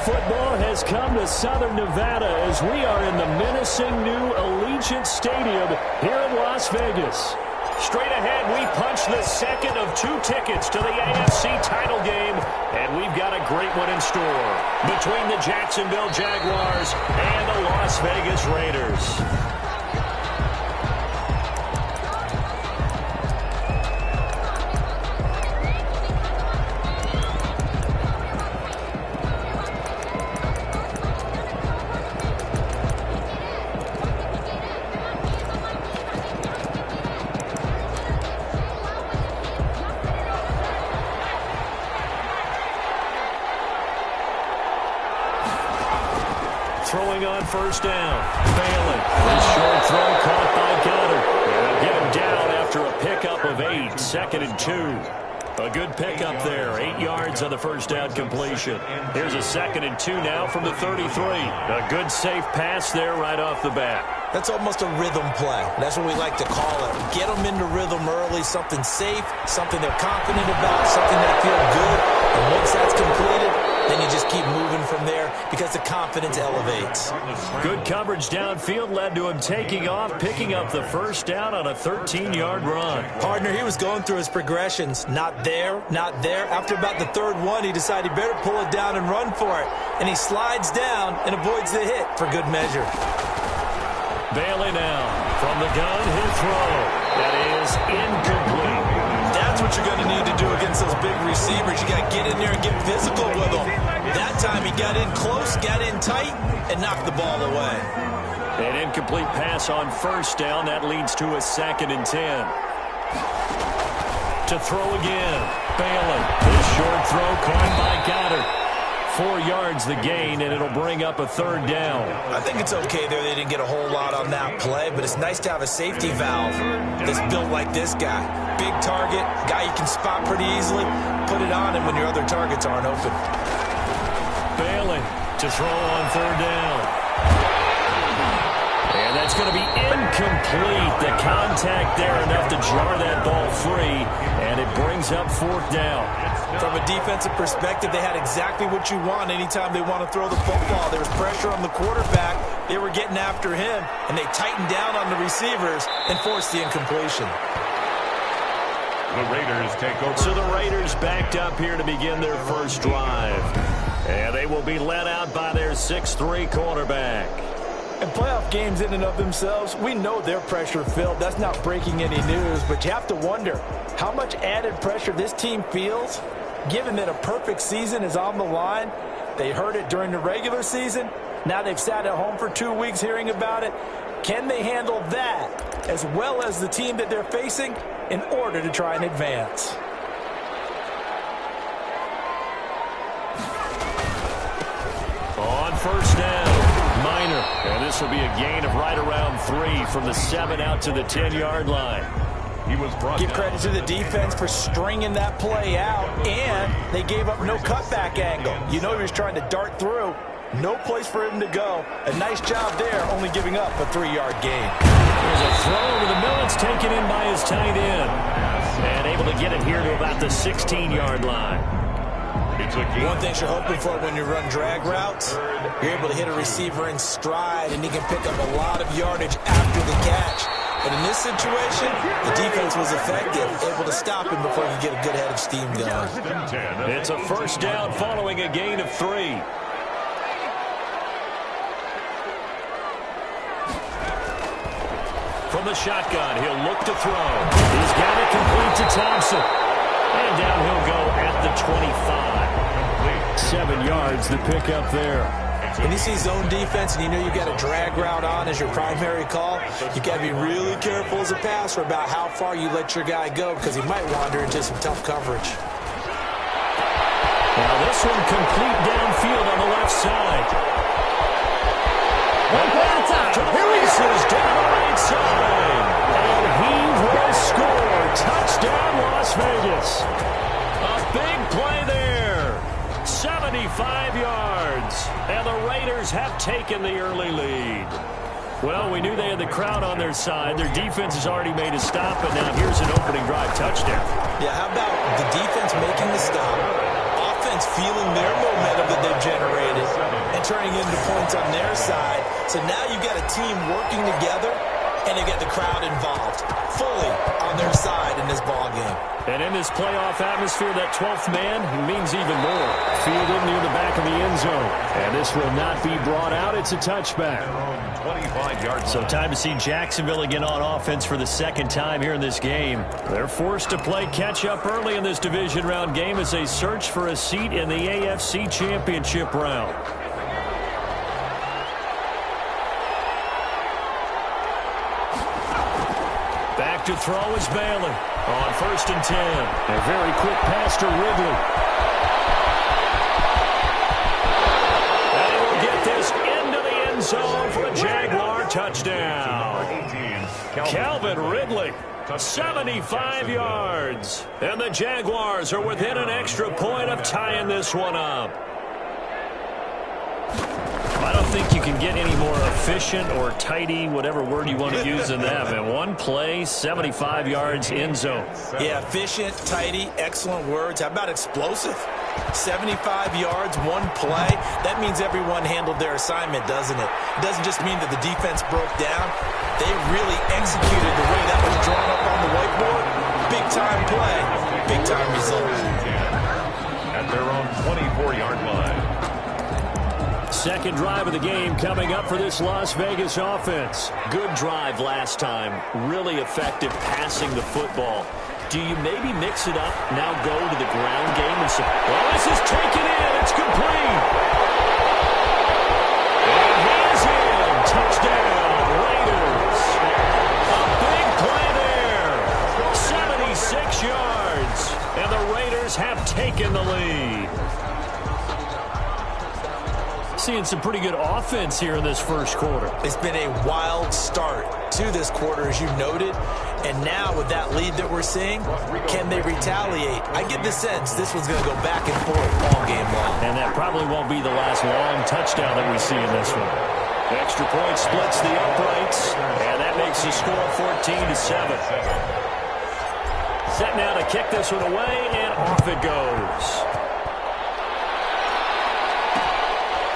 football has come to Southern Nevada as we are in the menacing new Allegiant Stadium here in Las Vegas. Straight ahead, we punch the second of 2 tickets to the AFC title game, and we've got a great one in store between the Jacksonville Jaguars and the Las Vegas Raiders. Throwing on first down. Bailey. His short throw caught by Goddard. They'll get him down after a pickup of 8. 2nd and 2. A good pickup there. 8 yards on the first down completion. Here's a 2nd and 2 now from the 33. A good safe pass there right off the bat. That's almost a rhythm play. That's what we like to call it. Get them into rhythm early, something safe, something they're confident about, something they feel good. And once that's completed, then you just keep moving from there because the confidence elevates. Good coverage downfield led to him taking off, picking up the first down on a 13-yard run. Partner, he was going through his progressions. Not there, not there. After about the 3rd one, he decided he better pull it down and run for it. And he slides down and avoids the hit for good measure. Bailey now from the gun, he'll throw. That is incomplete. That's what you're going to need to do against those big receivers. You got to get in there and get physical with them. That time he got in close, got in tight, and knocked the ball away. An incomplete pass on first down. That leads to a 2nd and 10. To throw again. Bailey. His short throw caught by Goddard. 4 yards the gain, and it'll bring up a 3rd down. I think it's okay there. They didn't get a whole lot on that play, but it's nice to have a safety valve that's built like this guy. Big target, guy you can spot pretty easily. Put it on him when your other targets aren't open. Bailey to throw on 3rd down. And that's going to be incomplete. The contact there enough to jar that ball free, and it brings up 4th down. From a defensive perspective, they had exactly what you want anytime they want to throw the football. There was pressure on the quarterback. They were getting after him, and they tightened down on the receivers and forced the incompletion. The Raiders take over. So the Raiders backed up here to begin their first drive. And they will be led out by their 6'3" quarterback. And playoff games in and of themselves, we know they're pressure-filled. That's not breaking any news, but you have to wonder how much added pressure this team feels, given that a perfect season is on the line. They heard it during the regular season. Now they've sat at home for 2 weeks hearing about it. Can they handle that as well as the team that they're facing in order to try and advance? On first down, Minor. And this will be a gain of right around 3 from the 7 out to the 10-yard line. He was brought Give down. credit to the defense for stringing that play out, and they gave up no cutback angle. You know he was trying to dart through. No place for him to go. A nice job there, only giving up a 3-yard gain. There's a throw over the middle. It's taken in by his tight end. And able to get it here to about the 16-yard line. One thing you're hoping for when you run drag routes, you're able to hit a receiver in stride, and he can pick up a lot of yardage after the catch. But in this situation, the defense was effective, able to stop him before he could get a good head of steam going. It's a first down following a gain of 3. From the shotgun, he'll look to throw. He's got it complete to Thompson. And down he'll go at the 25. 7 yards the pick up there. When you see zone defense and you know you got a drag route on as your primary call, you got to be really careful as a passer about how far you let your guy go because he might wander into some tough coverage. Now this one complete downfield on the left side. To the races down the right side. And he will score. Touchdown, Las Vegas. A big play there. 75 yards. And the Raiders have taken the early lead. Well, we knew they had the crowd on their side. Their defense has already made a stop, and now here's an opening drive touchdown. Yeah, how about the defense making the stop? defense feeling their momentum that they've generated and turning into points on their side. So now you've got a team working together, and they've got the crowd involved fully on their side in this ball game. And in this playoff atmosphere, that 12th man means even more. Fielded near the back of the end zone. And this will not be brought out. It's a touchback. 25-yard line. So time to see Jacksonville again on offense for the second time here in this game. They're forced to play catch-up early in this division round game as they search for a seat in the AFC Championship round. Back to throw is Bailey on 1st and 10. A very quick pass to Ridley. And he will get this into the end zone for a Jaguar touchdown. Calvin Ridley, 75 yards. And the Jaguars are within an extra point of tying this one up. I don't think you can get any more efficient or tidy, whatever word you want to use than that. And one play, 75 yards, end zone. Yeah, efficient, tidy, excellent words. How about explosive? 75 yards, one play. That means everyone handled their assignment, doesn't it? It doesn't just mean that the defense broke down. They really executed the way that was drawn up on the whiteboard. Big-time play, big-time result. At their own 24-yard line. Second drive of the game coming up for this Las Vegas offense. Good drive last time. Really effective passing the football. Do you maybe mix it up, now go to the ground game? And well, this is taken in. It's complete. And he's in. Touchdown, Raiders. A big play there. 76 yards. And the Raiders have taken the lead. Seeing some pretty good offense here in this first quarter. It's been a wild start to this quarter, as you noted. And now with that lead that we're seeing, can they retaliate? I get the sense this one's going to go back and forth all game long. And that probably won't be the last long touchdown that we see in this one. Extra point splits the uprights, and that makes the score 14-7. Set now to kick this one away, and off it goes.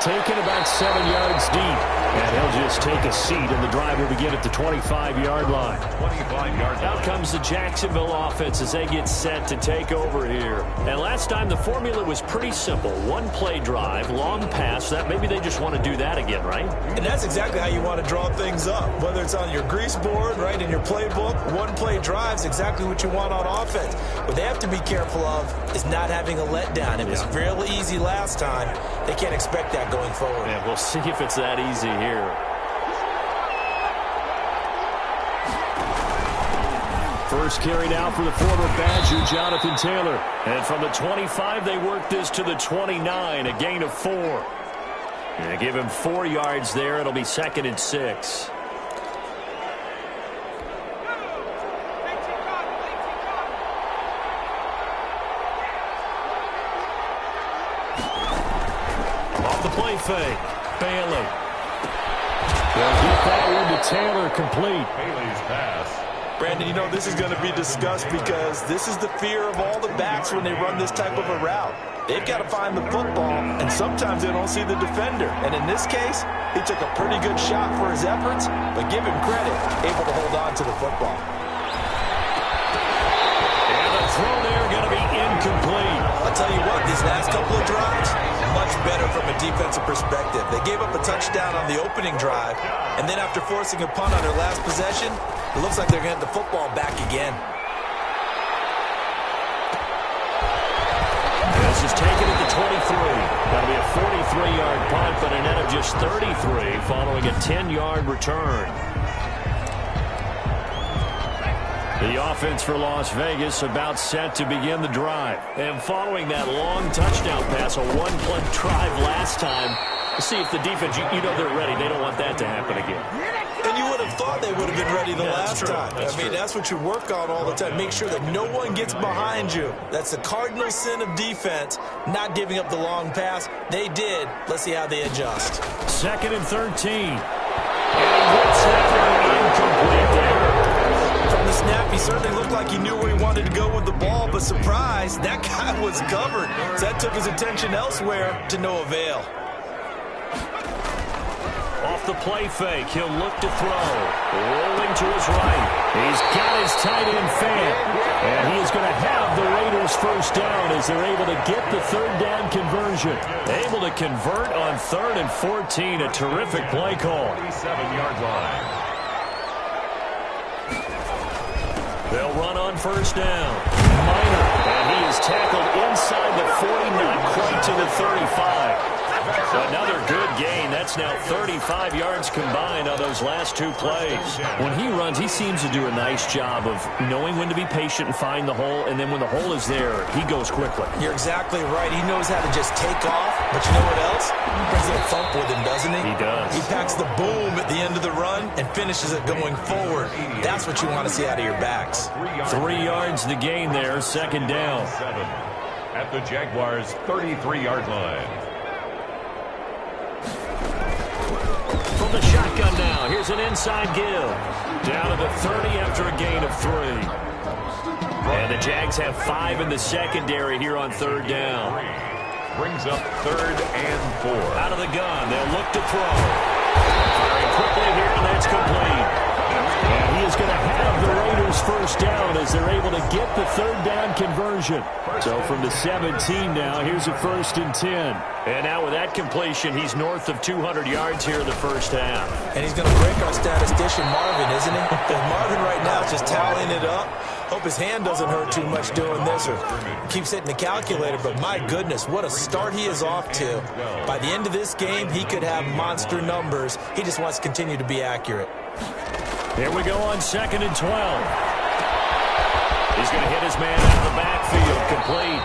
Taken about 7 yards deep. And he'll just take a seat, and the drive will begin at the 25-yard line. 25-yard line. Out comes the Jacksonville offense as they get set to take over here. And last time the formula was pretty simple. One play drive, long pass. That maybe they just want to do that again, right? And that's exactly how you want to draw things up. Whether it's on your grease board, right, in your playbook, one play drive is exactly what you want on offense. What they have to be careful of is not having a letdown. It was real easy last time. They can't expect that going forward. Yeah, we'll see if it's that easy here. First carry now for the former Badger, Jonathan Taylor. And from the 25, they work this to the 29, a gain of 4. And give him 4 yards there. It'll be 2nd and 6. Off the play fake. Bailey. They'll get that one to Taylor, complete. Bailey's pass. Brandon, you know, this is going to be discussed because this is the fear of all the backs when they run this type of a route. They've got to find the football, and sometimes they don't see the defender. And in this case, he took a pretty good shot for his efforts, but give him credit, able to hold on to the football. And the throw there going to be incomplete. I'll tell you what, these last couple of drives, much better from a defensive perspective. They gave up a touchdown on the opening drive, and then after forcing a punt on their last possession, it looks like they're going to get the football back again. This is taken at the 23. That'll be a 43-yard punt, but a net of just 33 following a 10-yard return. The offense for Las Vegas about set to begin the drive. And following that long touchdown pass, a one-play drive last time, see if the defense, you know they're ready. They don't want that to happen again. And you would have thought they would have been ready the last time. I mean, that's what you work on all the time. Make sure that no one gets behind you. That's the cardinal sin of defense, not giving up the long pass. They did. Let's see how they adjust. 2nd and 13. And he hits that one incomplete there. From the snap, he certainly looked like he knew where he wanted to go with the ball, but surprise, that guy was covered. So that took his attention elsewhere to no avail. Off the play fake, he'll look to throw. Rolling to his right. He's got his tight end fan. And he is going to have the Raiders first down as they're able to get the third down conversion. Able to convert on 3rd and 14. A terrific play call. 47-yard line. They'll run on first down. Minor. And he is tackled inside the 40, not quite to the 35. Another good gain. That's now 35 yards combined on those last 2 plays. When he runs, he seems to do a nice job of knowing when to be patient and find the hole, and then when the hole is there, he goes quickly. You're exactly right. He knows how to just take off, but you know what else? He brings a little thump with him, doesn't he? He does. He packs the boom at the end of the run and finishes it going forward. That's what you want to see out of your backs. 3 yards to gain there, 2nd down. 7 at the Jaguars' 33-yard line. From the shotgun now, here's an inside give. Down to the 30 after a gain of 3. And the Jags have 5 in the secondary here on 3rd down. Brings up 3rd and 4. Out of the gun, they'll look to throw. Very quickly here, and that's complete. And he is going to have the Raiders first down as they're able to get the 3rd down conversion. So from the 17 now, here's a 1st and 10. And now with that completion, he's north of 200 yards here in the first half. And he's going to break our statistician Marvin, isn't he? Because Marvin right now is just tallying it up. Hope his hand doesn't hurt too much doing this or keeps hitting the calculator. But my goodness, what a start he is off to. By the end of this game, he could have monster numbers. He just wants to continue to be accurate. Here we go on 2nd and 12. He's going to hit his man out of the backfield, complete.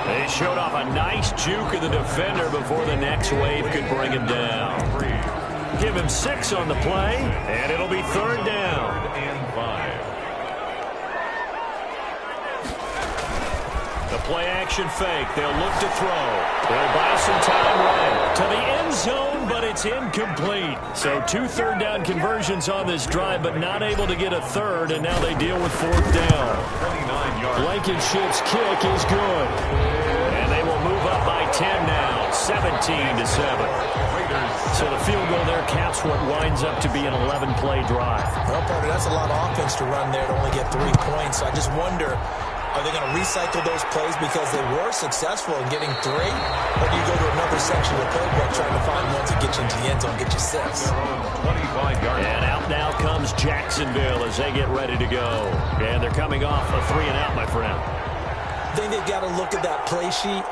They showed off a nice juke of the defender before the next wave could bring him down. Give him 6 on the play, and it'll be 3rd down. 3rd and 5. The play-action fake. They'll look to throw. They'll buy some time right to the end zone, but it's incomplete. So 2 third-down conversions on this drive, but not able to get a 3rd, and now they deal with 4th down. 29-yard. Blankenship's kick is good. And they will move up by 10 now, 17-7. So the field goal there caps what winds up to be an 11-play drive. Well, Parker, that's a lot of offense to run there to only get 3 points. So I just wonder, are they going to recycle those plays because they were successful in getting 3? Or do you go to another section of the playbook trying to find ones that get you into the end zone, get you 6? 25-yard. And out now comes Jacksonville as they get ready to go. And they're coming off a 3-and-out, my friend. I think they've got to look at that play sheet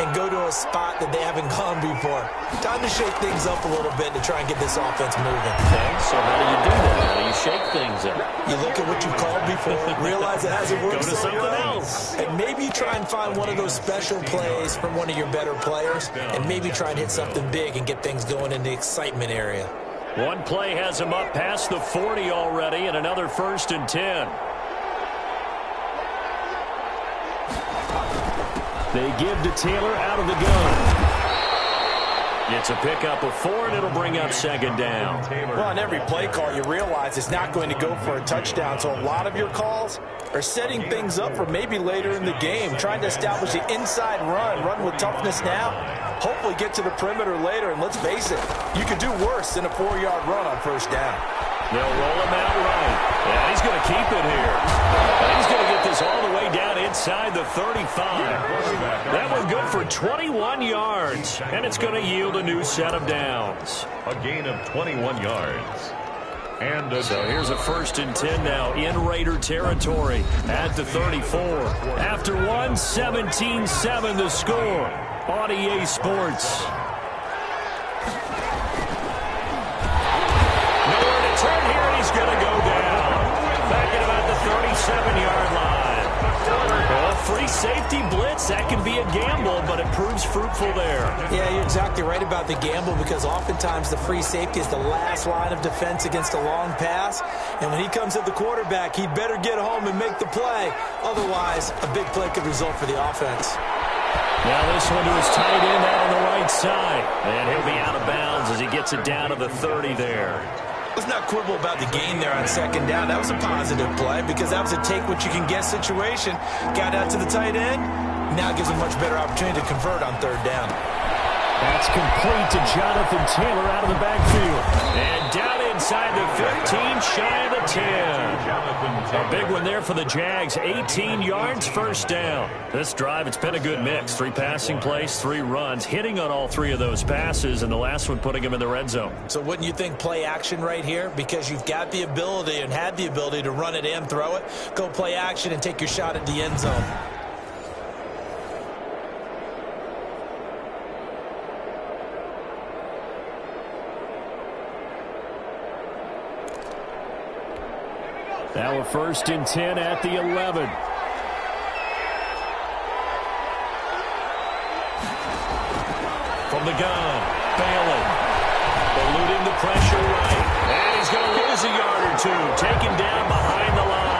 and go to a spot that they haven't gone before. Time to shake things up a little bit to try and get this offense moving. Okay, so how do you do that? How do you shake things up? You look at what you called before, realize it hasn't worked Go to so something well, else. and maybe try and find one of those special plays from one of your better players, and maybe try and hit something big and get things going in the excitement area. One play has him up past the 40 already, and another 1st and 10. They give to Taylor out of the gun. It's a pickup of 4, and it'll bring up 2nd down. Well, on every play call, you realize it's not going to go for a touchdown, so a lot of your calls are setting things up for maybe later in the game, trying to establish the inside run with toughness now, hopefully get to the perimeter later, and let's face it, you could do worse than a 4-yard run on 1st down. They'll roll him out right. Yeah, he's going to keep it here. And he's going to get this all the way down inside the 35. That one good for 21 yards. And it's going to yield a new set of downs. A gain of 21 yards. And so here's a 1st and 10 now in Raider territory at the 34. After one, 17-7 the score on EA Sports. Turn here, and he's going to go down. Back at about the 37-yard line. Well, free safety blitz, that can be a gamble, but it proves fruitful there. Yeah, you're exactly right about the gamble because oftentimes the free safety is the last line of defense against a long pass. And when he comes at the quarterback, he'd better get home and make the play. Otherwise, a big play could result for the offense. Now this one to his tight end out on the right side. And he'll be out of bounds as he gets it down to the 30 there. Let's not quibble about the gain there on second down. That was a positive play because that was a take-what-you-can-get situation. Got out to the tight end. Now gives a much better opportunity to convert on third down. That's complete to Jonathan Taylor out of the backfield. And down inside the 15, shy of the 10. A big one there for the Jags. 18 yards, first down. This drive, it's been a good mix. 3 passing plays, 3 runs, hitting on all 3 of those passes, and the last one putting them in the red zone. So wouldn't you think play action right here? Because you've got the ability and had the ability to run it and throw it. Go play action and take your shot at the end zone. Now a 1st and 10 at the 11. From the gun, Bailey. Eluding the pressure right. And he's going to lose a yard or 2. Taken down behind the line.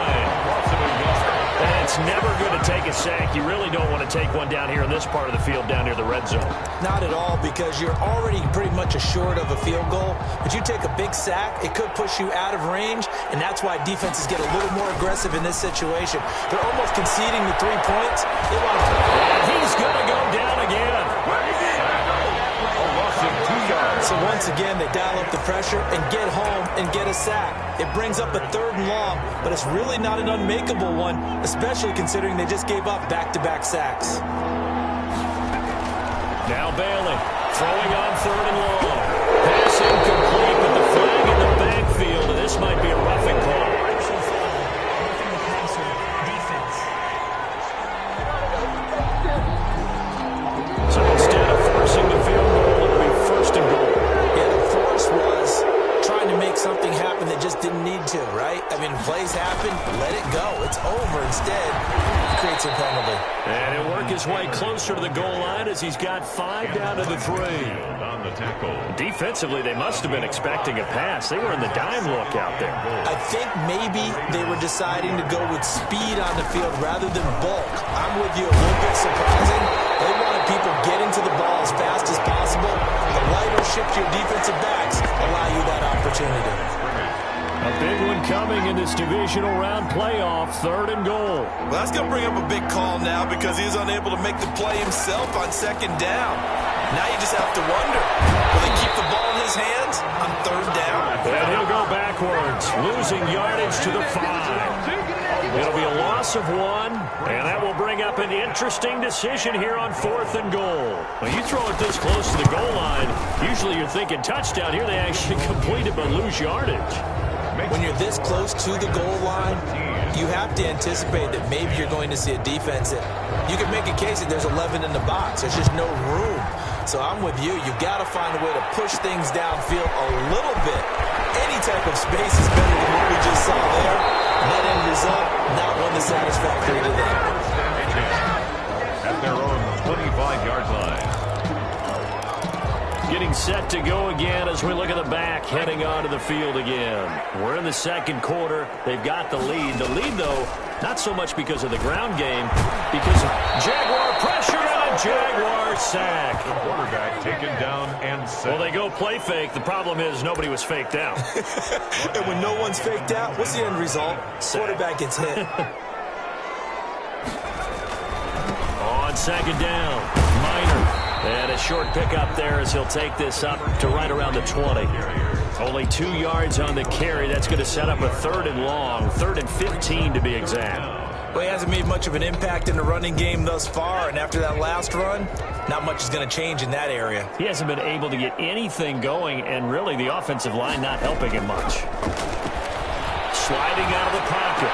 And it's never good to take a sack. You really don't want to take one down here in this part of the field down near the red zone. Not at all, because you're already pretty much assured of a field goal. But you take a big sack, it could push you out of range, and that's why defenses get a little more aggressive in this situation. They're almost conceding the 3 points. And he's going to go down again. So once again, they dial up the pressure and get home and get a sack. It brings up a 3rd and long, but it's really not an unmakeable one, especially considering they just gave up back-to-back sacks. Now Bailey throwing on 3rd and long. Pass incomplete with the flag in the backfield, and this might be a roughing call. So instead of forcing the field goal, it'll be 1st and goal. Yeah, the force was trying to make something happen that just didn't need to, right? I mean, plays happen, let it go. It's over. Instead, it creates a penalty. And he'll work his way closer to the goal line as he's got 5 down to the 3. On the tackle. Defensively, they must have been expecting a pass. They were in the dime look out there. I think maybe they were deciding to go with speed on the field rather than bulk. I'm with you, a little bit surprising. They wanted people getting to the ball as fast as possible. The lighter shift your defensive backs allow you that opportunity. A big one coming in this divisional round playoff, 3rd and goal. Well, that's going to bring up a big call now because he's unable to make the play himself on 2nd down. Now you just have to wonder, will they keep the ball in his hands on 3rd down? And he'll go backwards, losing yardage to the 5. It'll be a loss of 1, and that will bring up an interesting decision here on 4th and goal. When you throw it this close to the goal line, usually you're thinking touchdown. Here they actually complete it but lose yardage. When you're this close to the goal line, you have to anticipate that maybe you're going to see a defense that you can make a case that there's 11 in the box. There's just no room. So I'm with you. You've got to find a way to push things downfield a little bit. Any type of space is better than what we just saw there. Net end result, not one that's satisfactory to them. At their own 25-yard line. Getting set to go again as we look at the back, heading onto the field again. We're in the 2nd quarter. They've got the lead. The lead, though, not so much because of the ground game, because of Jaguar pressure and a Jaguar sack. The quarterback taken down and set. Well, they go play fake. The problem is nobody was faked out. And when no one's faked out, what's the end result? Quarterback gets hit. On 2nd down, Minor. And a short pickup there as he'll take this up to right around the 20. Only 2 yards on the carry. That's going to set up a 3rd and long, 3rd and 15 to be exact. Well, he hasn't made much of an impact in the running game thus far, and after that last run, not much is going to change in that area. He hasn't been able to get anything going, and really the offensive line not helping him much. Sliding out of the pocket.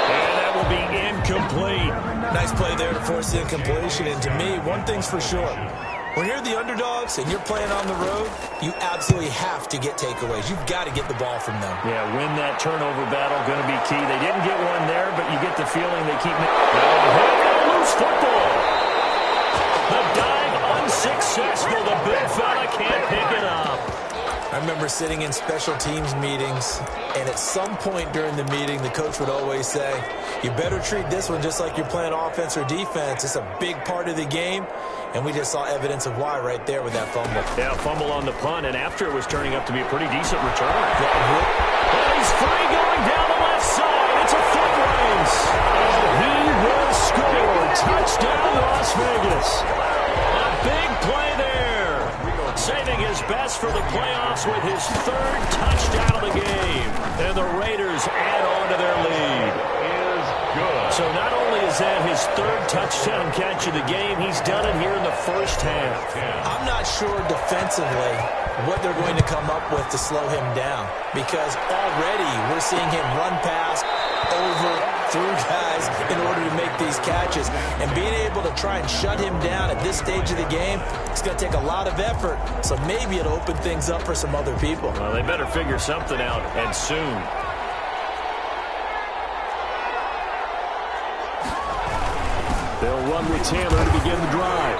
And that will be incomplete. Nice play there to force the incompletion, and to me, one thing's for sure. When you're the underdogs and you're playing on the road, you absolutely have to get takeaways. You've got to get the ball from them. Yeah, win that turnover battle, going to be key. They didn't get one there, but you get the feeling they keep... Loose football. The dive unsuccessful. The big fella can't pick it up. I remember sitting in special teams meetings, and at some point during the meeting, the coach would always say, you better treat this one just like you're playing offense or defense. It's a big part of the game, and we just saw evidence of why right there with that fumble. Yeah, fumble on the punt, and after it was turning up to be a pretty decent return. And he's free going down the left side. It's a foot race. And he will score. Touchdown, Las Vegas. A big play there. Saving his best for the playoffs with his third touchdown of the game. And the Raiders add on to their lead. Is good. So not only is that his third touchdown catch of the game, he's done it here in the first half. I'm not sure defensively what they're going to come up with to slow him down, because already we're seeing him run past, over, through guys in order to make these catches. And being able to try and shut him down at this stage of the game, it's going to take a lot of effort. So maybe it'll open things up for some other people. Well, they better figure something out, and soon. They'll run with Taylor to begin the drive.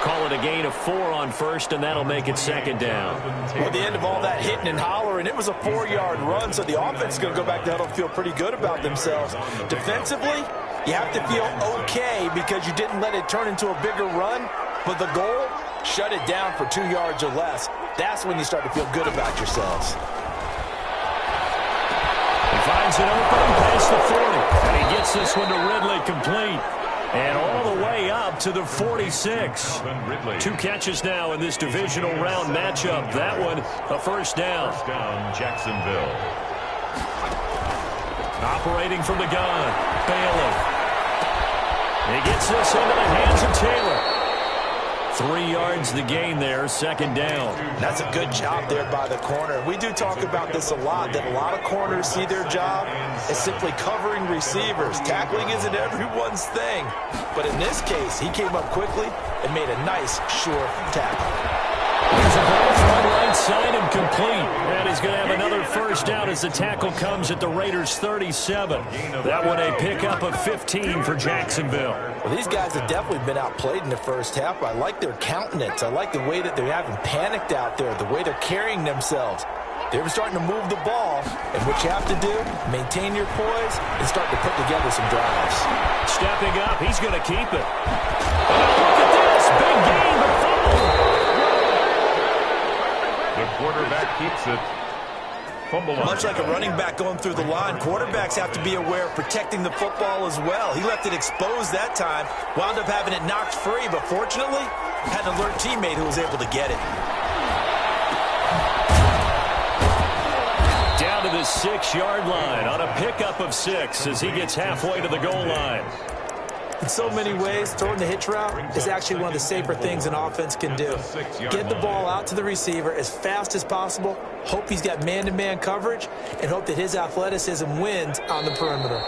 Call it a gain of 4 on first, and that'll make it second down. Well, at the end of all that hitting and hollering, it was a 4-yard run, so the offense is going to go back to huddle and feel pretty good about themselves. Defensively, you have to feel okay because you didn't let it turn into a bigger run, but the goal, shut it down for 2 yards or less. That's when you start to feel good about yourselves. He finds it open past the 40, and he gets this one to Ridley complete. And all the way up to the 46. 2 catches now in this divisional round matchup. That one, a first down. First down, Jacksonville. Operating from the gun, Bailey. He gets this into the hands of Taylor. 3 yards the gain there, second down. That's a good job there by the corner. We do talk about this a lot, that a lot of corners see their job as simply covering receivers. Tackling isn't everyone's thing. But in this case, he came up quickly and made a nice, sure tackle. There's a ball from right side and complete. And he's going to have another first down as the tackle comes at the Raiders' 37. That one a pickup of 15 for Jacksonville. Well, these guys have definitely been outplayed in the first half. I like their countenance. I like the way that they haven't panicked out there, the way they're carrying themselves. They're starting to move the ball, and what you have to do, maintain your poise and start to put together some drives. Stepping up, he's going to keep it. Oh, look at this, big gain, but fumble. The quarterback keeps it. Fumble line. Much like a running back going through the line, quarterbacks have to be aware of protecting the football as well. He left it exposed that time, wound up having it knocked free, but fortunately, had an alert teammate who was able to get it. Down to the 6-yard line on a pickup of 6 as he gets halfway to the goal line. In so many ways, throwing the hitch route is actually one of the safer things an offense can do. Get the ball out to the receiver as fast as possible, hope he's got man-to-man coverage, and hope that his athleticism wins on the perimeter.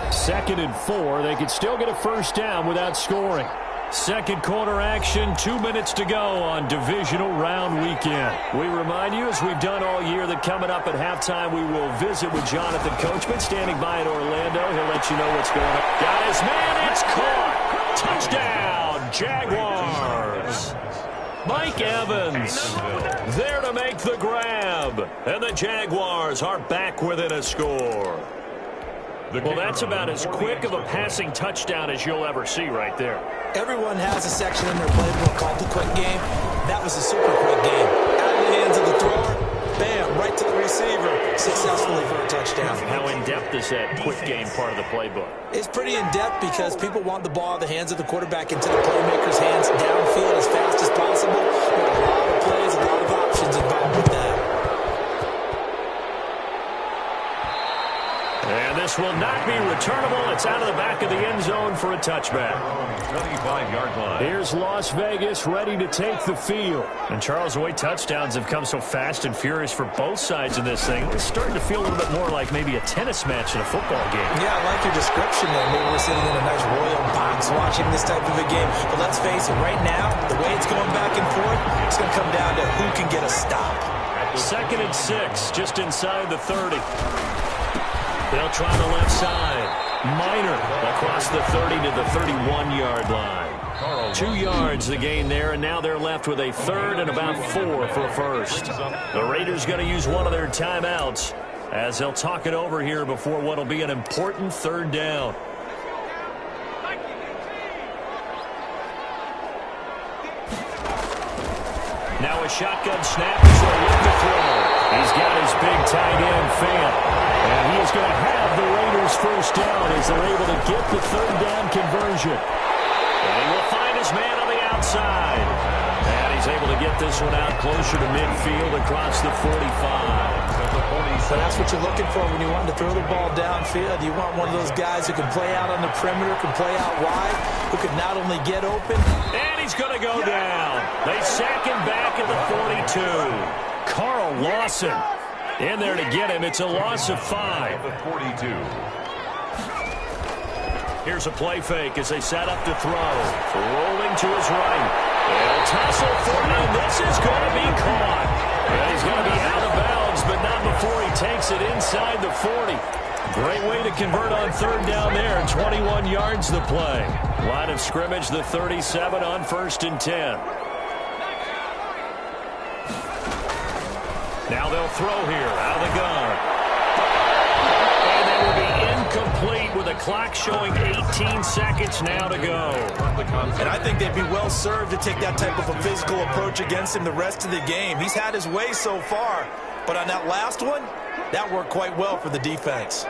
2nd and 4, they could still get a first down without scoring. Second quarter action, 2 minutes to go on divisional round weekend. We remind you, as we've done all year, that coming up at halftime, we will visit with Jonathan Coachman, standing by in Orlando. He'll let you know what's going on. Got his man, it's caught. Touchdown, Jaguars. Mike Evans there to make the grab. And the Jaguars are back within a score. Well, that's about as quick of a passing touchdown as you'll ever see right there. Everyone has a section in their playbook called the quick game. That was a super quick game. Out of the hands of the thrower, bam, right to the receiver, successfully for a touchdown. How in-depth is that quick game part of the playbook? It's pretty in-depth because people want the ball out of the hands of the quarterback into the playmaker's hands downfield as fast as possible. There are a lot of plays, a lot of options involved with that. And this will not be returnable. It's out of the back of the end zone for a touchback. 25-yard line. Here's Las Vegas ready to take the field. And Charles, the way touchdowns have come so fast and furious for both sides in this thing, it's starting to feel a little bit more like maybe a tennis match in a football game. Yeah, I like your description there. Maybe we're sitting in a nice royal box watching this type of a game. But let's face it, right now, the way it's going back and forth, it's going to come down to who can get a stop. 2nd and 6, just inside the 30. They'll try the left side. Minor across the 30 to the 31-yard line. 2 yards the gain there, and now they're left with a third and about 4 for a first. The Raiders going to use one of their timeouts as they'll talk it over here before what will be an important third down. Now a shotgun snap as they look to throw. He's got his big tight end fan. And he is going to have the Raiders first down as they're able to get the third down conversion. And he will find his man on the outside. And he's able to get this one out closer to midfield across the 45. So that's what you're looking for when you want to throw the ball downfield. You want one of those guys who can play out on the perimeter, can play out wide, who can not only get open. And he's going to go down. They sack him back at the 42. Carl Lawson in there to get him. It's a loss of 5. The 42. Here's a play fake as they set up to throw. Rolling to his right. And a tussle for him. This is going to be caught. And he's going to be out of bounds, but not before he takes it inside the 40. Great way to convert on third down there. 21 yards the play. Line of scrimmage, the 37 on 1st and 10. Now they'll throw here out of the gun. And that will be incomplete with the clock showing 18 seconds now to go. And I think they'd be well served to take that type of a physical approach against him the rest of the game. He's had his way so far, but on that last one, that worked quite well for the defense.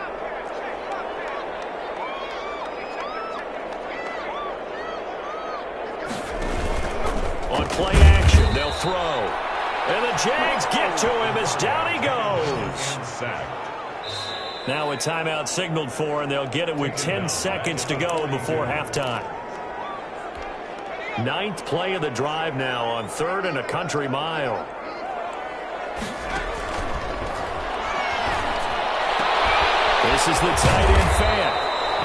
On play action, they'll throw. And the Jags get to him as down he goes. Now a timeout signaled for, and they'll get it with 10 seconds to go before halftime. 9th play of the drive now on 3rd and a country mile. This is the tight end fan.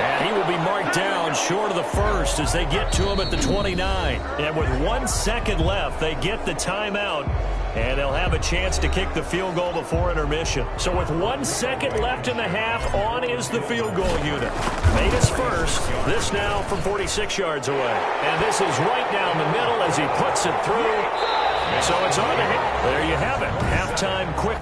And he will be marked down short of the first as they get to him at the 29. And with 1 second left, they get the timeout. And they'll have a chance to kick the field goal before intermission. So with 1 second left in the half, on is the field goal unit. Made his first. This now from 46 yards away. And this is right down the middle as he puts it through. So it's on the hit. There you have it. Halftime quick.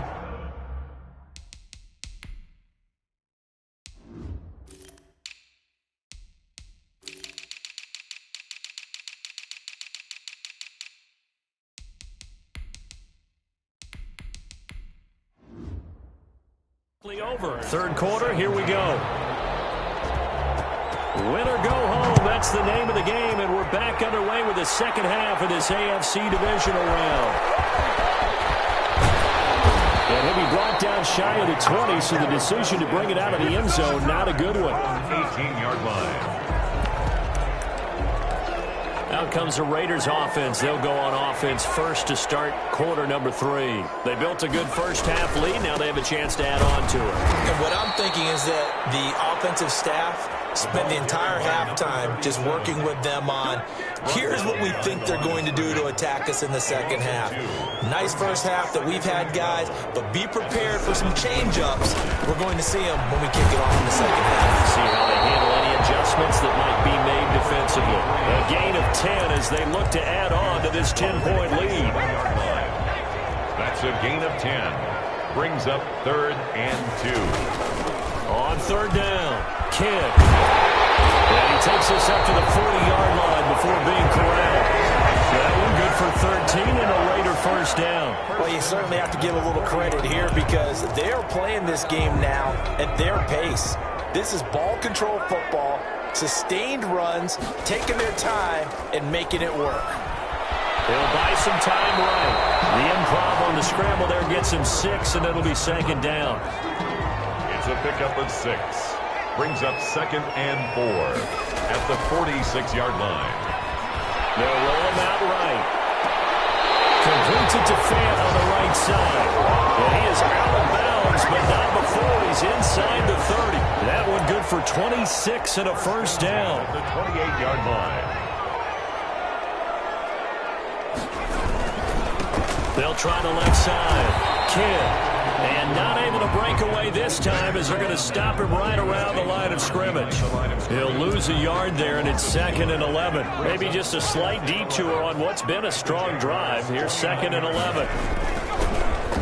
Over. 3rd quarter, here we go. Win or go home, that's the name of the game, and we're back underway with the second half of this AFC divisional round. And he'll be brought down shy of the 20, so the decision to bring it out of the end zone, not a good one. 18-yard line. Out comes the Raiders offense. They'll go on offense first to start quarter number 3. They built a good first half lead. Now they have a chance to add on to it. And what I'm thinking is that the offensive staff spent the entire halftime just working with them on, here's what we think they're going to do to attack us in the second half. Nice first half that we've had, guys, but be prepared for some change-ups. We're going to see them when we kick it off in the second half. See how they handle any adjustments that might be made defensively. A gain of 10 as they look to add on to this 10-point lead. That's a gain of 10. Brings up 3rd and 2. On 3rd down, Kidd. And he takes this up to the 40-yard line before being corralled. That one good for 13 and a Raider first down. Well, you certainly have to give a little credit here because they're playing this game now at their pace. This is ball control football, sustained runs, taking their time and making it work. They'll buy some time right. The improv on the scramble there gets him 6, and it'll be 2nd down. It's a pickup of 6. Brings up 2nd and 4 at the 46-yard line. They'll roll him out right. Completes it to Fant on the right side. And he is out of bounds, but not before he's inside the 30. That one good for 26 and a first down. At the 28-yard line. They'll try the left side. Kidd. And not able to break away this time as they're going to stop him right around the line of scrimmage. He'll lose a yard there, and it's 2nd and 11. Maybe just a slight detour on what's been a strong drive. Here's 2nd and 11.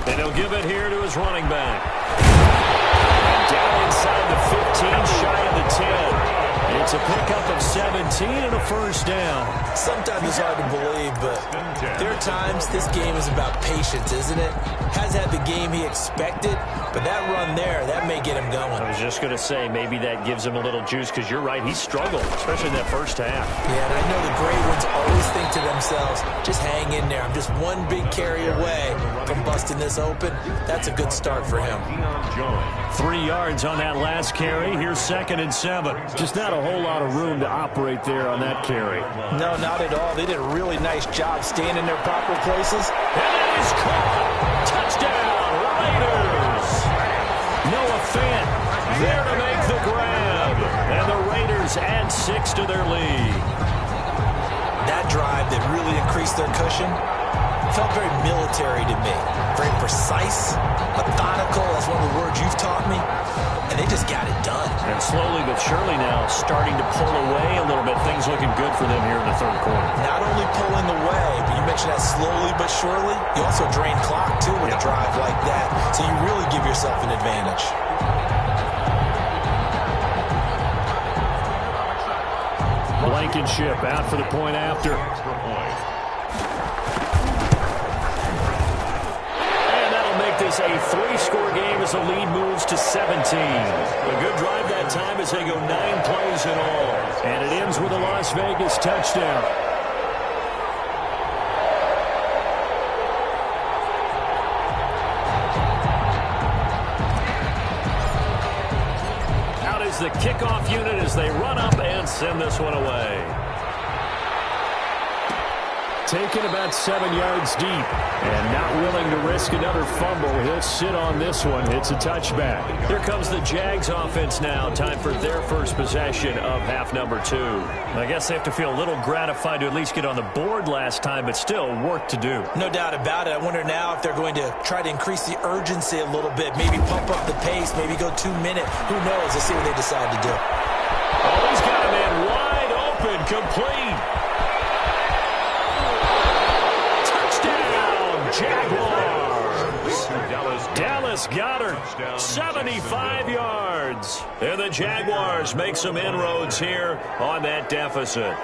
And he'll give it here to his running back. And down inside the 15, shy of the 10. It's a pickup of 17 and a first down. Sometimes it's hard to believe, but there are times this game is about patience, isn't it? Has had the game he expected, but that run there, that may get him going. I was just going to say, maybe that gives him a little juice, because you're right, he struggled, especially in that first half. Yeah, and I know the great ones always think to themselves, just hang in there. I'm just one big carry away from busting this open. That's a good start for him. 3 yards on that last carry. Here's 2nd and 7. Just not a whole lot of room to operate there on that carry. No, not at all. They did a really nice job staying in their proper places. And it is caught. Touchdown, Raiders. Noah Fant there to make the grab. And the Raiders add 6 to their lead. That drive that really increased their cushion felt very military to me. Very precise, methodical. That's one of the words you've taught me. And they just got it done. And slowly but surely now starting to pull away a little bit. Things looking good for them here in the third quarter. Not only pulling away, but you mentioned that slowly but surely. You also drain clock, too, with a drive like that. So you really give yourself an advantage. Blankenship out for the point after. This a 3-score game as the lead moves to 17. A good drive that time as they go 9 plays in all. And it ends with a Las Vegas touchdown. Out is the kickoff unit as they run up and send this one away. Taken about 7 yards deep and not willing to risk another fumble. He'll sit on this one. It's a touchback. Here comes the Jags offense now. Time for their first possession of half number 2. I guess they have to feel a little gratified to at least get on the board last time, but still work to do. No doubt about it. I wonder now if they're going to try to increase the urgency a little bit, maybe pump up the pace, maybe go 2-minute. Who knows? Let's see what they decide to do. Oh, he's got a man wide open, complete. Jaguars. Dallas Goedert, 75 yards. And the Jaguars make some inroads here on that deficit.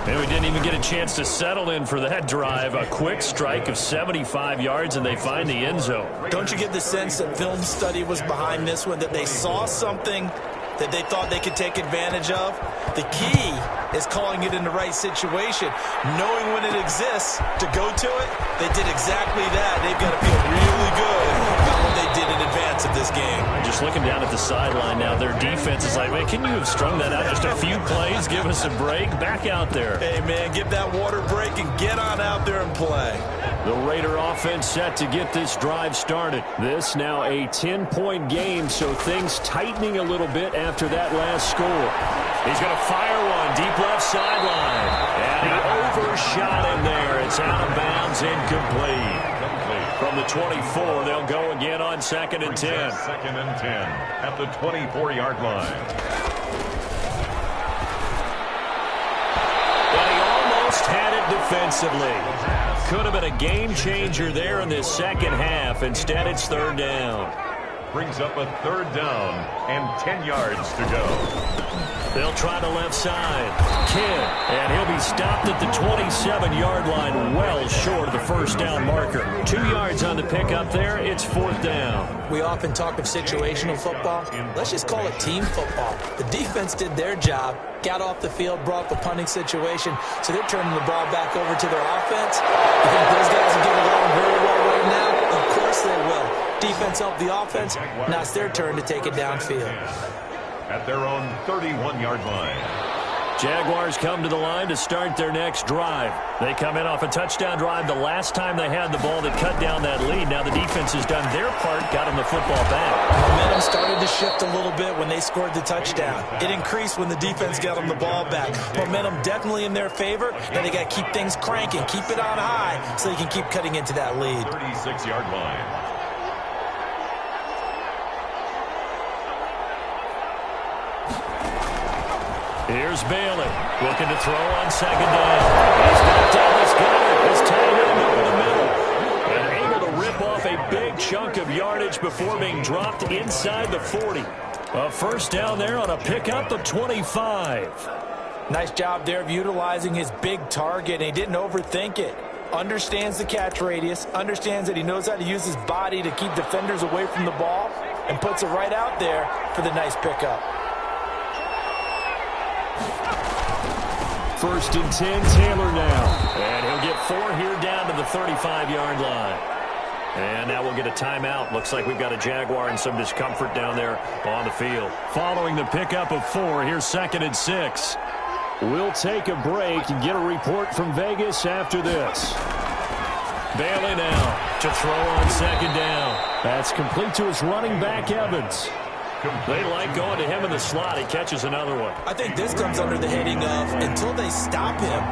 And we didn't even get a chance to settle in for that drive. A quick strike of 75 yards, and they find the end zone. Don't you get the sense that film study was behind this one, that they saw something that they thought they could take advantage of? The key is calling it in the right situation, knowing when it exists to go to it. They did exactly that. They've got to feel really good about what they did in advance of this game. Just looking down at the sideline now, their defense is like, man, can you have strung that out just a few plays? Give us a break. Back out there. Hey, man, give that water break and get on out there and play. The Raider offense set to get this drive started. This now a 10-point game, so things tightening a little bit after that last score. He's going to fire one deep left sideline. And he overshot him there. It's out of bounds, incomplete. From the 24, they'll go again on 2nd and 10. 2nd and 10 at the 24-yard line. But he almost had it defensively. Could have been a game changer there in this second half. Instead, it's 3rd down. Brings up a 3rd down and 10 yards to go. They'll try the left side. Kidd, and he'll be stopped at the 27-yard line, well short of the first down marker. 2 yards on the pickup there. It's 4th down. We often talk of situational football. Let's just call it team football. The defense did their job, got off the field, brought the punting situation, so they're turning the ball back over to their offense. You think those guys will get along very well right now? Of course they will. Defense helped the offense. Now it's their turn to take it downfield. At their own 31-yard line. Jaguars come to the line to start their next drive. They come in off a touchdown drive the last time they had the ball that cut down that lead. Now the defense has done their part, got them the football back. Momentum started to shift a little bit when they scored the touchdown. It increased when the defense got them the ball back. Momentum definitely in their favor. Now they got to keep things cranking, keep it on high so they can keep cutting into that lead. 36-yard line. Here's Bailey, looking to throw on second down. He's got Dallas Goedert. His tight end over the middle. And able to rip off a big chunk of yardage before being dropped inside the 40. A first down there on a pickup of 25. Nice job there of utilizing his big target, and he didn't overthink it. Understands the catch radius, understands that he knows how to use his body to keep defenders away from the ball, and puts it right out there for the nice pickup. First and 10, Taylor now. And he'll get 4 here down to the 35-yard line. And now we'll get a timeout. Looks like we've got a Jaguar and some discomfort down there on the field. Following the pickup of 4, here's second and 6. We'll take a break and get a report from Vegas after this. Bailey now to throw on second down. That's complete to his running back, Evans. They like going to him in the slot. He catches another one. I think this comes under the heading of until they stop him,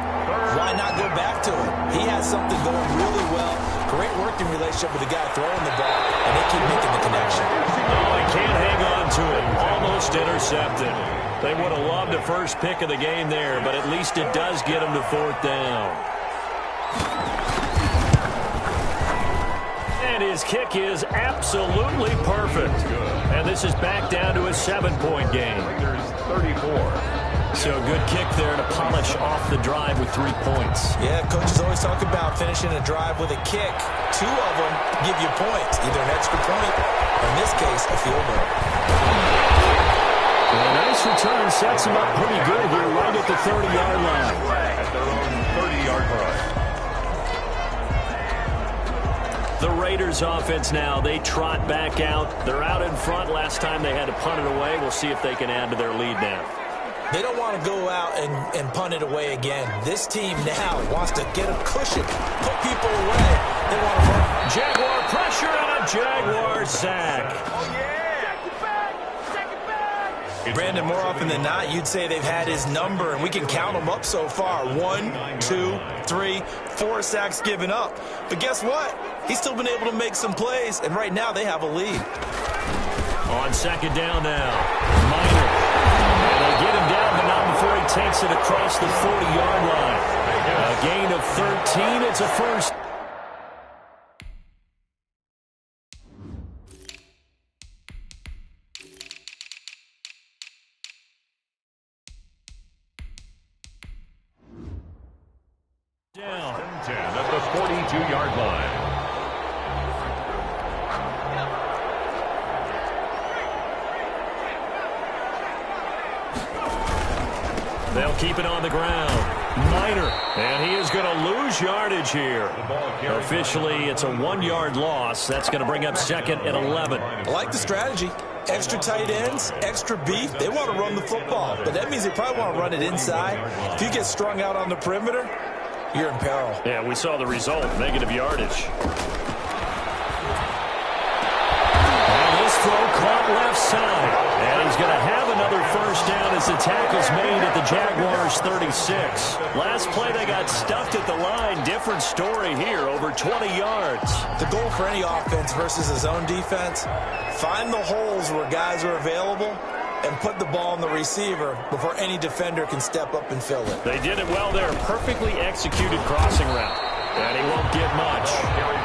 why not go back to him? He has something going really well. Great working relationship with the guy throwing the ball, and they keep making the connection. Oh, he can't hang on to it. Almost intercepted. They would have loved the first pick of the game there, but at least it does get them to fourth down. And his kick is absolutely perfect. And this is back down to a 7-point game. 34. So good kick there to polish off the drive with 3 points. Yeah, coaches always talk about finishing a drive with a kick. 2 of them give you points, either an extra point or, in this case, a field goal. Well, a nice return sets him up pretty good here right at the 30-yard line. At their own 30-yard line. The Raiders offense now, they trot back out. They're out in front. Last time they had to punt it away. We'll see if they can add to their lead now. They don't want to go out and punt it away again. This team now wants to get a cushion, put people away. They want to run. Jaguar pressure and a Jaguar sack. Brandon, more often than not, you'd say they've had his number, and we can count them up so far. 1, 2, 3, 4 sacks given up. But guess what? He's still been able to make some plays, and right now they have a lead. On second down now, Minor. And they get him down, but not before he takes it across the 40-yard line. A gain of 13. It's a first. Down. 10 at the 42-yard line. They'll keep it on the ground. Minor, and he is going to lose yardage here. Officially, it's a 1-yard loss. That's going to bring up second and 11. I like the strategy. Extra tight ends, extra beef. They want to run the football, but that means they probably want to run it inside. If you get strung out on the perimeter, you're in peril. Yeah, we saw the result, negative yardage. And this throw caught left side. And he's going to have another first down as the tackle's made at the Jaguars' 36. Last play, they got stuffed at the line. Different story here, over 20 yards. The goal for any offense versus a zone defense, find the holes where guys are available and put the ball in the receiver before any defender can step up and fill it. They did it well there. Perfectly executed crossing route. And he won't get much.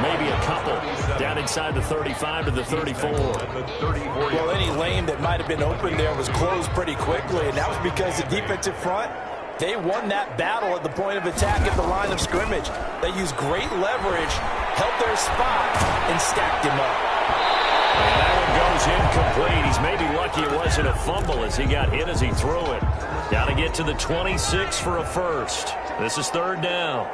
Maybe a couple. Down inside the 35 to the 34. Well, any lane that might have been open there was closed pretty quickly, and that was because the defensive front, they won that battle at the point of attack at the line of scrimmage. They used great leverage, held their spot, and stacked him up. And that one goes incomplete. He's maybe lucky it wasn't a fumble as he got hit as he threw it. Got to get to the 26 for a first. This is third down.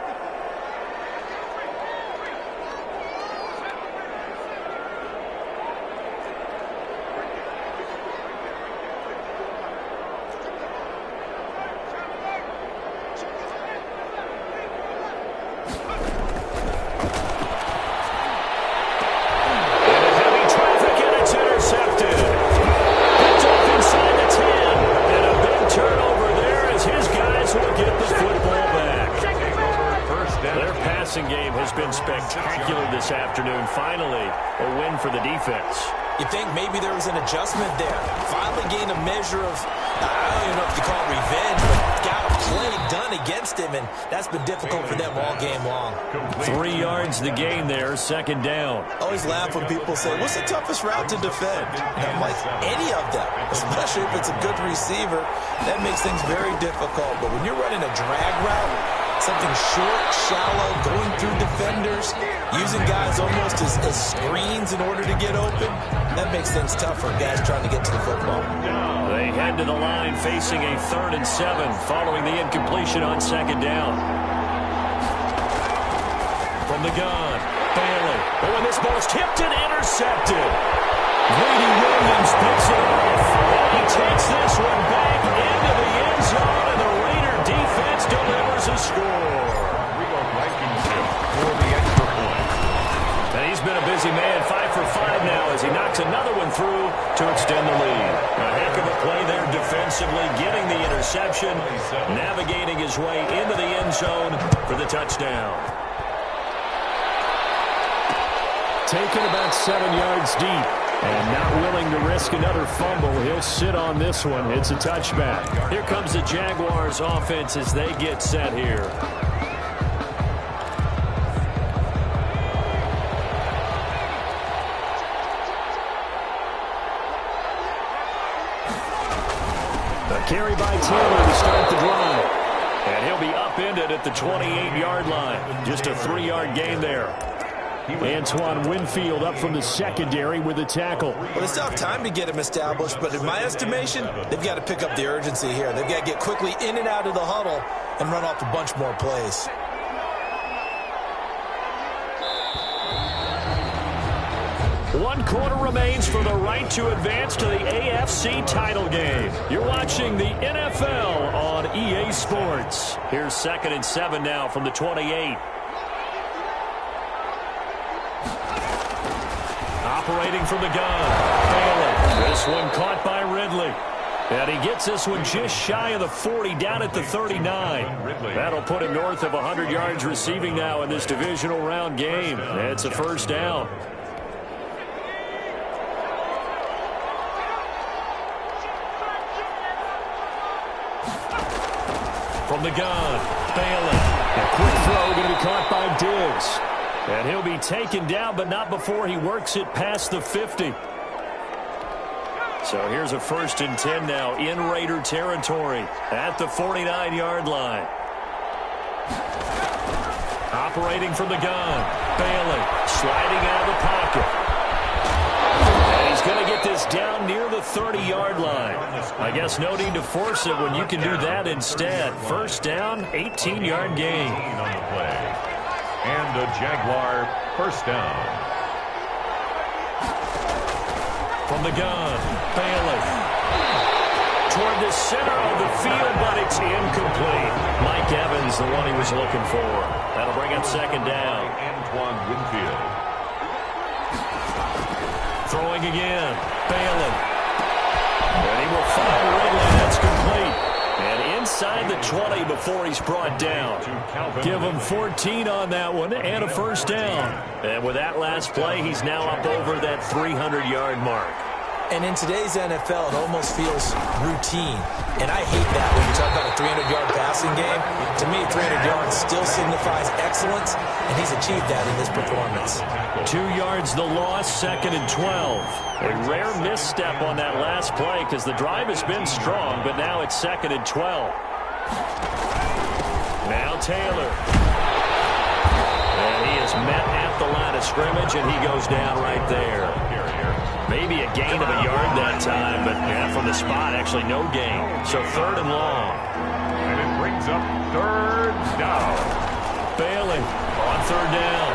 been spectacular this afternoon. Finally, a win for the defense. You think maybe there was an adjustment there. Finally gained a measure of, I don't even know if you call it revenge, but got a play done against him, and that's been difficult for them all game long. 3 yards the gain there, second down. I always laugh when people say, what's the toughest route to defend? And I'm like, any of them, especially if it's a good receiver. That makes things very difficult. But when you're running a drag route, something short, shallow, going through defenders, using guys almost as screens in order to get open, that makes things tough for guys trying to get to the football. They head to the line facing a 3rd and 7 following the incompletion on second down. From the gun, Bailey. Oh, and this ball is tipped and intercepted. Grady Williams picks it off. He takes this one back into the end zone, and the Raider defense delivers a score. For the extra point. And he's been a busy man, 5 for 5 now as he knocks another one through to extend the lead. A heck of a play there defensively, getting the interception, navigating his way into the end zone for the touchdown. Taken about 7 yards deep. And not willing to risk another fumble. He'll sit on this one. It's a touchback. Here comes the Jaguars offense as they get set here. A carry by Taylor to start the drive. And he'll be upended at the 28-yard line. Just a 3-yard gain there. Antoine Winfield up from the secondary with a tackle. Well, they still have time to get him established, but in my estimation, they've got to pick up the urgency here. They've got to get quickly in and out of the huddle and run off a bunch more plays. One quarter remains for the right to advance to the AFC title game. You're watching the NFL on EA Sports. Here's 2nd and 7 now from the 28. Operating from the gun, Bailey. This one caught by Ridley. And he gets this one just shy of the 40, down at the 39. That'll put him north of 100 yards receiving now in this divisional round game. It's a first down. From the gun, Bailey. A quick throw going to be caught by Diggs. And he'll be taken down, but not before he works it past the 50. So here's a 1st and 10 now in Raider territory at the 49-yard line. Operating from the gun, Bailey sliding out of the pocket. And he's going to get this down near the 30-yard line. I guess no need to force it when you can do that instead. First down, 18-yard gain. On the play. And a Jaguar first down. From the gun, Bailey. Toward the center of the field, but it's incomplete. Mike Evans, the one he was looking for. That'll bring up 2nd down. Antoine Winfield. Throwing again, Bailey. And he will find Ridley. That's complete. And inside the 20 before he's brought down. Give him 14 on that one and a first down. And with that last play, he's now up over that 300-yard mark. And in today's NFL, it almost feels routine. And I hate that when you talk about a 300-yard passing game. To me, 300 yards still signifies excellence, and he's achieved that in this performance. 2 yards the loss, 2nd and 12. A rare misstep on that last play because the drive has been strong, but now it's 2nd and 12. Now Taylor. And he is met at the line of scrimmage, and he goes down right there. Maybe a gain of a yard that time, but yeah, from the spot, actually no gain. So 3rd and long. And it brings up 3rd down. Bailey on 3rd down.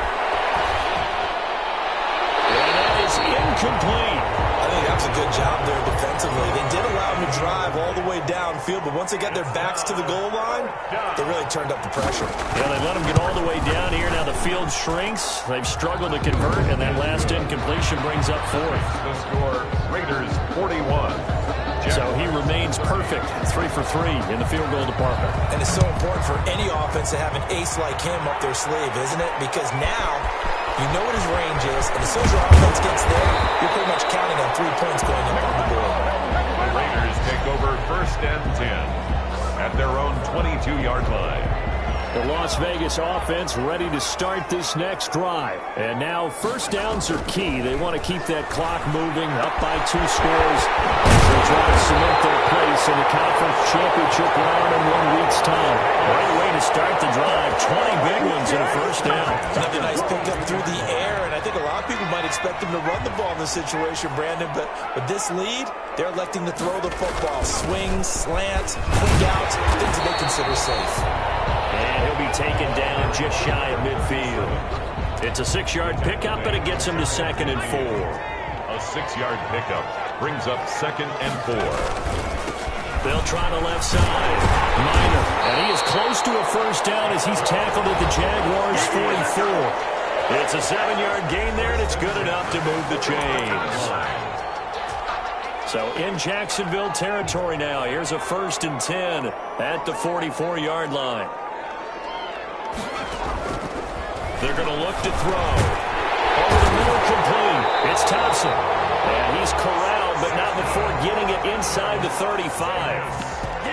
And that is incomplete. I think that's a good job there defensively. They did allow him to drive all the way downfield, but once they got their backs to the goal line, they really turned up the pressure. Yeah, they let him get all the way down here. Now the field shrinks. They've struggled to convert, and that last incompletion brings up 4th. The score, Raiders 41. So he remains perfect 3 for 3 in the field goal department. And it's so important for any offense to have an ace like him up their sleeve, isn't it? Because now you know what his range is, and as soon as your offense gets there, you're pretty much counting on 3 points going up on the board. The Raiders take over 1st and 10 at their own 22-yard line. The Las Vegas offense ready to start this next drive. And now 1st downs are key. They want to keep that clock moving, up by 2 scores. They try to cement their place in the conference championship round in 1 week's time. Great way to start the drive. 20 big ones in a 1st down. Another nice pickup through the air, and I think a lot of people might expect him to run the ball in this situation, Brandon, but with this lead, they're electing to throw the football. Swing, slant, quick out, things that they consider safe. And he'll be taken down just shy of midfield. It's a 6-yard pickup, and it gets him to 2nd and 4. A 6-yard pickup brings up 2nd and 4. They'll try the left side. Minor, and he is close to a 1st down as he's tackled at the Jaguars' 44. It's a 7-yard gain there, and it's good enough to move the chains. So in Jacksonville territory now. Here's a 1st and 10 at the 44-yard line. They're going to look to throw. Over the middle, complete. It's Thompson. And he's corralled, but not before getting it inside the 35.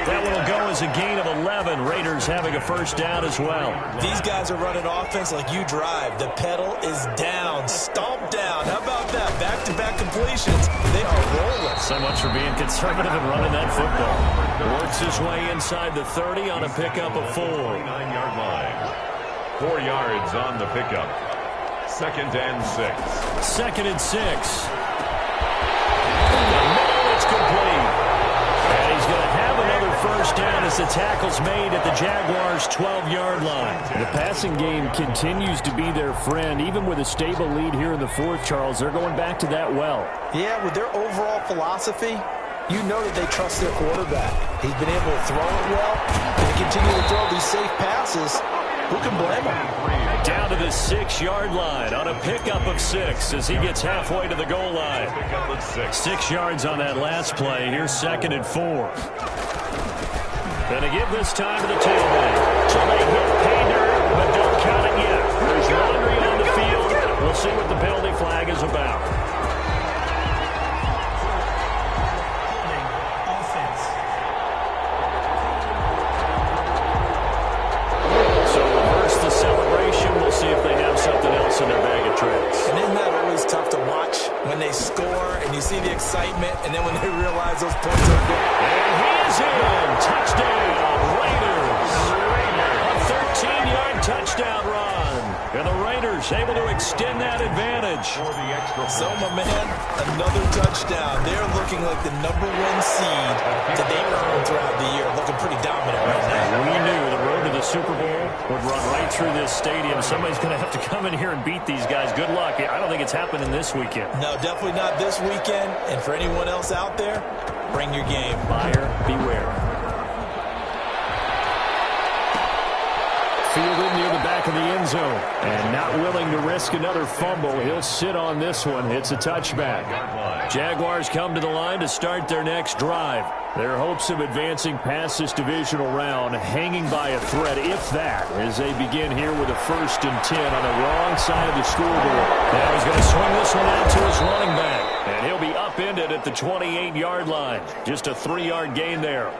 That one will go as a gain of 11. Raiders having a 1st down as well. These guys are running offense like you drive. The pedal is down. Stomp down. How about that? Back-to-back completions. They are rolling. So much for being conservative and running that football. Works his way inside the 30 on a pickup of 4. 9-yard line. 4 yards on the pickup. 2nd and 6. 2nd and 6. The middle, it's complete. And he's going to have another 1st down as the tackle's made at the Jaguars' 12-yard line. The passing game continues to be their friend. Even with a stable lead here in the 4th, Charles, they're going back to that well. Yeah, with their overall philosophy, you know that they trust their quarterback. He's been able to throw it well. If they continue to throw these safe passes, who can blame him? Down to the 6-yard line on a pickup of 6 as he gets halfway to the goal line. 6 yards on that last play. Here's 2nd and 4. Going to give this time to the tailback. So they hit pay dirt, but don't count it yet. There's laundry on the field. We'll see what the penalty flag is about. See if they have something else in their bag of tricks. And isn't that always tough to watch when they score and you see the excitement and then when they realize those points are good? And he is in. Touchdown, Raiders. A 13-yard touchdown run. And the Raiders able to extend that advantage. So, my man, another touchdown. They're looking like the #1 seed that they earned throughout the year. Looking pretty dominant right now. We knew the road to the Super Bowl would run right through this stadium. Somebody's going to have to come in here and beat these guys. Good luck. I don't think it's happening this weekend. No, definitely not this weekend. And for anyone else out there, bring your game. Buyer beware. Fielded near the back of the end zone. And not willing to risk another fumble. He'll sit on this one. It's a touchback. Jaguars come to the line to start their next drive. Their hopes of advancing past this divisional round hanging by a thread, if that, as they begin here with a 1st and 10 on the wrong side of the scoreboard. Now he's going to swing this one out to his running back. And he'll be upended at the 28-yard line. Just a 3-yard gain there.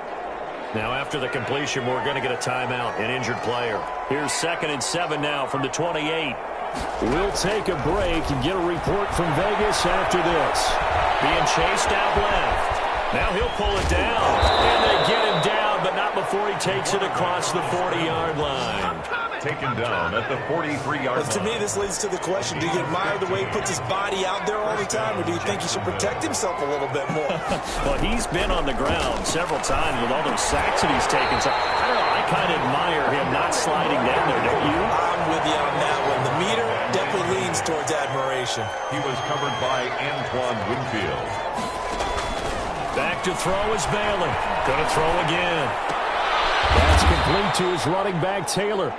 Now after the completion, we're going to get a timeout, an injured player. Here's 2nd and 7 now from the 28. We'll take a break and get a report from Vegas after this. Being chased out left. Now he'll pull it down. And they get him down, but not before he takes it across the 40-yard line. Taken down at the 43-yard line. To me, this leads to the question, do you admire the way he puts his body out there all the time, or do you think he should protect himself a little bit more? Well, he's been on the ground several times with all those sacks that he's taken. So, I don't know, I kind of admire him not sliding down there, don't you? I'm with you on that one. The meter definitely leans towards admiration. He was covered by Antoine Winfield. Back to throw is Bailey. Going to throw again. That's complete to his running back, Taylor.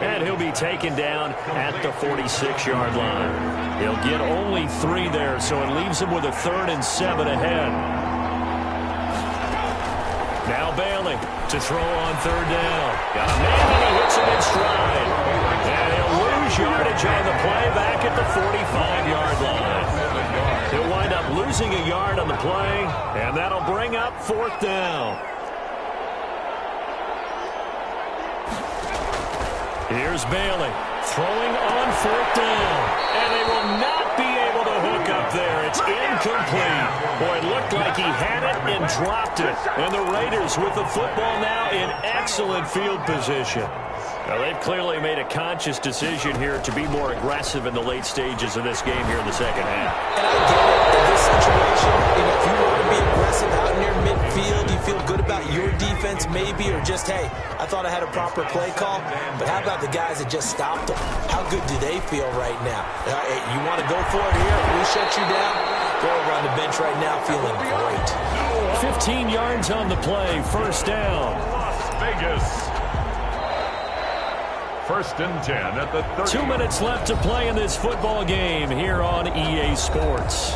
And he'll be taken down at the 46-yard line. He'll get only 3 there, so it leaves him with a 3rd and 7 ahead. Now Bailey to throw on third down. Got a man and he hits him in stride. And he'll lose yardage on the play back at the 45-yard line. He'll wind up losing a yard on the play, and that'll bring up fourth down. Here's Bailey throwing on fourth down. And they will not be able to hook up there. It's incomplete. Boy, it looked like he had it and dropped it. And the Raiders with the football now in excellent field position. Now, they've clearly made a conscious decision here to be more aggressive in the late stages of this game here in the second half. And I get it. In this situation, if you want to be aggressive out near midfield, you feel good about your defense maybe, or just, hey, I thought I had a proper play call. But how about the guys that just stopped them? How good do they feel right now? Hey, you want to go for it here? We shut you down? Go over on the bench right now feeling great. 15 yards on the play, first down. Las Vegas. First and 10 at the 30. 2 minutes left to play in this football game here on EA Sports.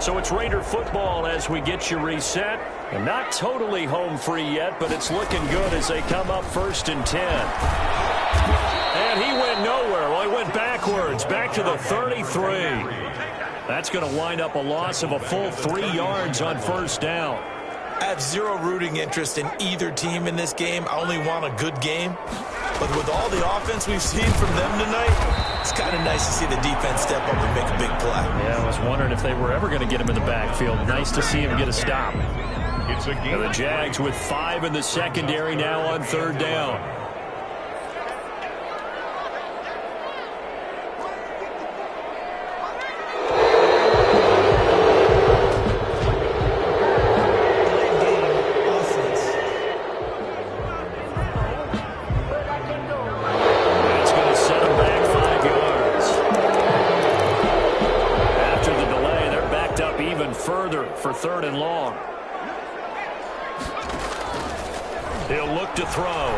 So it's Raider football as we get you reset. And not totally home free yet, but it's looking good as they come up first and 10. And he went nowhere. Well, he went backwards, back to the 33. That's going to wind up a loss of a full 3 yards on first down. I have zero rooting interest in either team in this game. I only want a good game. But with all the offense we've seen from them tonight, it's kind of nice to see the defense step up and make a big play. Yeah, I was wondering if they were ever going to get him in the backfield. Nice to see him get a stop. It's a game. And the Jags with 5 in the secondary now on third down. Further for third and long. He'll look to throw.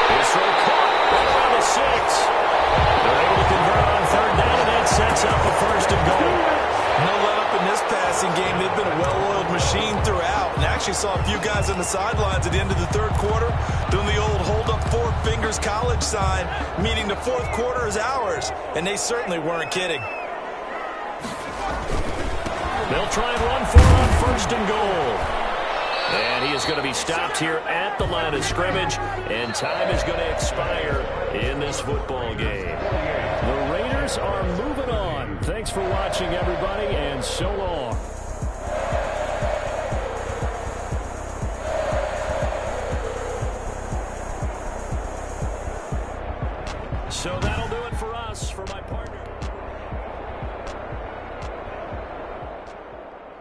His throw caught right around the 6. They're able to convert on third down, and that sets up a first and goal. No let up in this passing game. They've been a well-oiled machine throughout, and actually saw a few guys on the sidelines at the end of the third quarter doing the old hold up 4 fingers college sign, meaning the fourth quarter is ours, and they certainly weren't kidding. They'll try and run for it on first and goal. And he is going to be stopped here at the line of scrimmage, and time is going to expire in this football game. The Raiders are moving on. Thanks for watching, everybody, and so long. So that'll do it for us. For my partner.